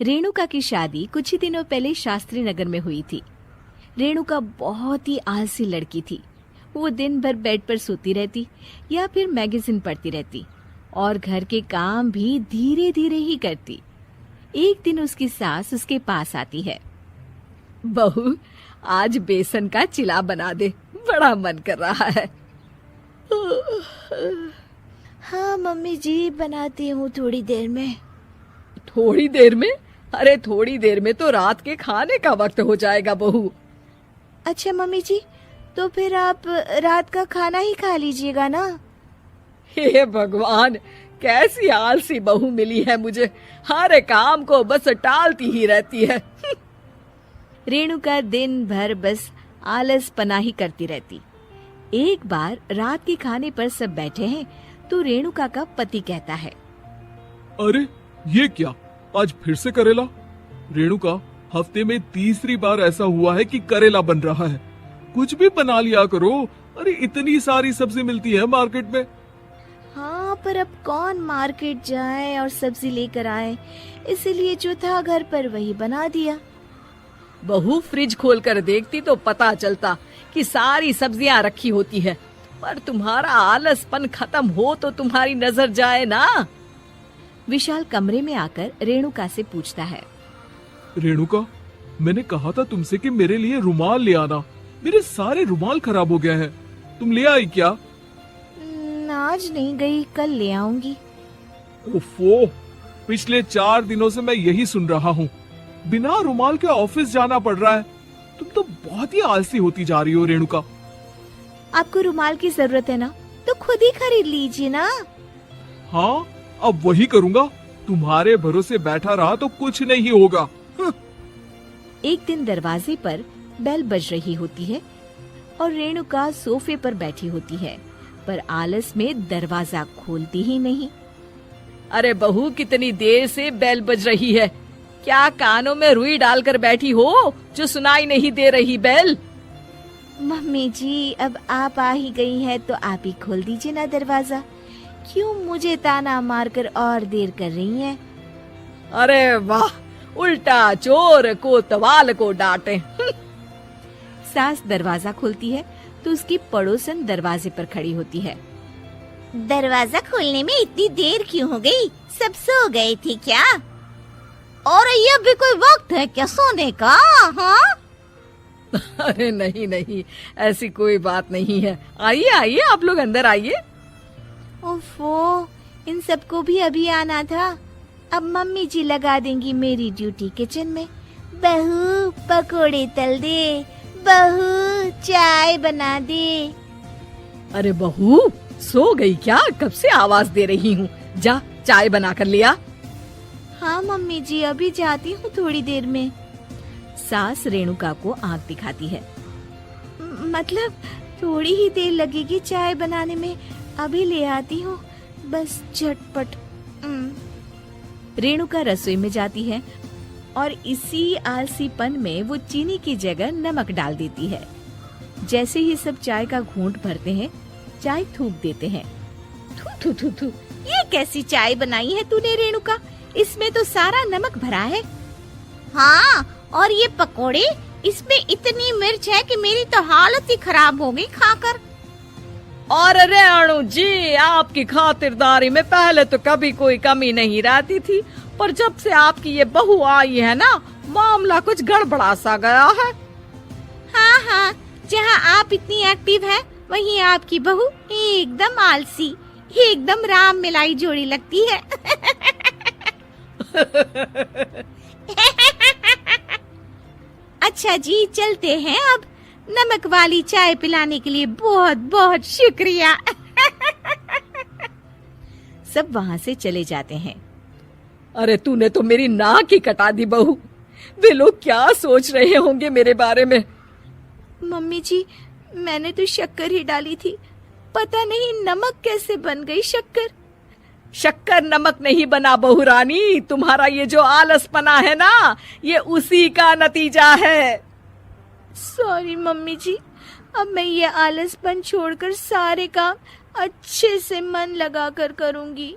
रेणुका की शादी कुछ ही दिनों पहले शास्त्री नगर में हुई थी। रेणुका बहुत ही आलसी लड़की थी। वो दिन भर बेड पर सोती रहती या फिर मैगजीन पढ़ती रहती और घर के काम भी धीरे धीरे ही करती। एक दिन उसकी सास उसके पास आती है। बहू, आज बेसन का चिला बना दे, बड़ा मन कर रहा है। हाँ मम्मी जी, बनाती हूँ थोड़ी देर में। थोड़ी देर में? अरे थोड़ी देर में तो रात के खाने का वक्त हो जाएगा बहू। अच्छा मम्मी जी, तो फिर आप रात का खाना ही खा लीजिएगा ना। हे भगवान, कैसी आलसी बहू मिली है मुझे, हर काम को बस टालती ही रहती है। रेणुका दिन भर बस आलस पना ही करती रहती। एक बार रात के खाने पर सब बैठे हैं तो रेणुका का पति कहता है, अरे ये क्या, आज फिर से करेला? रेणुका, हफ्ते में तीसरी बार ऐसा हुआ है कि करेला बन रहा है। कुछ भी बना लिया करो। अरे इतनी सारी सब्जी मिलती है मार्केट में। हाँ, पर अब कौन मार्केट जाए और सब्जी लेकर आए, इसलिए जो था घर पर वही बना दिया। बहू, फ्रिज खोलकर देखती तो पता चलता कि सारी सब्जियां रखी होती है, पर तुम्हारा आलसपन खत्म हो तो तुम्हारी नजर जाए ना। विशाल कमरे में आकर रेणुका से पूछता है, रेणुका, मैंने कहा था तुमसे कि मेरे लिए रुमाल ले आना। मेरे सारे रुमाल खराब हो गए हैं। तुम ले आई क्या? आज नहीं गई, कल ले आऊंगी। ओफो, पिछले 4 दिनों से मैं यही सुन रहा हूँ। बिना रुमाल के ऑफिस जाना पड़ रहा है। तुम तो बहुत ही आलसी होती जा रही हो रेणुका। आपको रुमाल की जरूरत है ना, तो खुद ही खरीद लीजिए ना। हाँ, अब वही करूँगा। तुम्हारे भरोसे बैठा रहा तो कुछ नहीं होगा। एक दिन दरवाजे पर बेल बज रही होती है और रेणुका सोफे पर बैठी होती है, पर आलस में दरवाजा खोलती ही नहीं। अरे बहू, कितनी देर से बेल बज रही है? क्या कानों में रुई डालकर बैठी हो जो सुनाई नहीं दे रही बेल? मम्मी जी, अब आप आ ही गई हैं तो आप ही खोल दीजिए ना दरवाजा। क्यों मुझे ताना मारकर और देर कर रही हैं? अरे वाह, उल्टा चोर कोतवाल को डांटे। सास दरवाजा खोलती है तो उसकी पड़ोसन दरवाजे पर खड़ी होती है। दरवाजा खोलने में इतनी देर क्यों हो गई? सब सो गए थे क्या? और ये भी कोई वक्त है क्या सोने का? हाँ? अरे नहीं नहीं, ऐसी कोई बात नहीं है। आइए आइए, आप लोग अंदर आइए। ओफो, इन सबको भी अभी आना था। अब मम्मी जी लगा देंगी मेरी ड्यूटी किचन में। बहू, पकोड़े तल दे। बहू, चाय बना दे। अरे बहू, सो गई क्या? कब से आवाज दे रही हूँ। जा, चाय बना कर लिया। हाँ मम्मी जी, अभी जाती हूँ थोड़ी देर में। सास रेणुका को आंख दिखाती है। मतलब थोड़ी ही देर लगेगी चाय बनाने में, अभी ले आती हूँ, बस झटपट। रेणुका रसोई में जाती है और इसी आलसीपन में वो चीनी की जगह नमक डाल देती है। जैसे ही सब चाय का घूंट भरते हैं, चाय थूक देते हैं। थू थू थू थू, ये कैसी चाय बनाई है तूने रेणुका? इसमें तो सारा नमक भरा है। हाँ, और ये पकोड़े, इसमें इतनी मिर्च है कि मेरी तो हालत ही खराब हो गई खाकर। और रेणु जी, आपकी खातिरदारी में पहले तो कभी कोई कमी नहीं रहती थी, पर जब से आपकी ये बहू आई है ना, मामला कुछ गड़बड़ा सा गया है। हाँ हाँ, जहाँ आप इतनी एक्टिव हैं, वहीं आपकी बहू एकदम आलसी, एकदम राम मिलाई जोड़ी लगती है। अच्छा जी, चलते हैं अब। नमक वाली चाय पिलाने के लिए बहुत बहुत शुक्रिया। सब वहाँ से चले जाते हैं। अरे तूने तो मेरी नाक ही कटा दी बहू। वे लोग क्या सोच रहे होंगे मेरे बारे में? मम्मी जी, मैंने तो शक्कर ही डाली थी, पता नहीं नमक कैसे बन गई शक्कर। शक्कर नमक नहीं बना बहू रानी, तुम्हारा ये जो आलसपना है ना, ये उसी का नतीजा है। सॉरी मम्मी जी, अब मैं ये आलसपन छोड़कर सारे काम अच्छे से मन लगाकर करूंगी।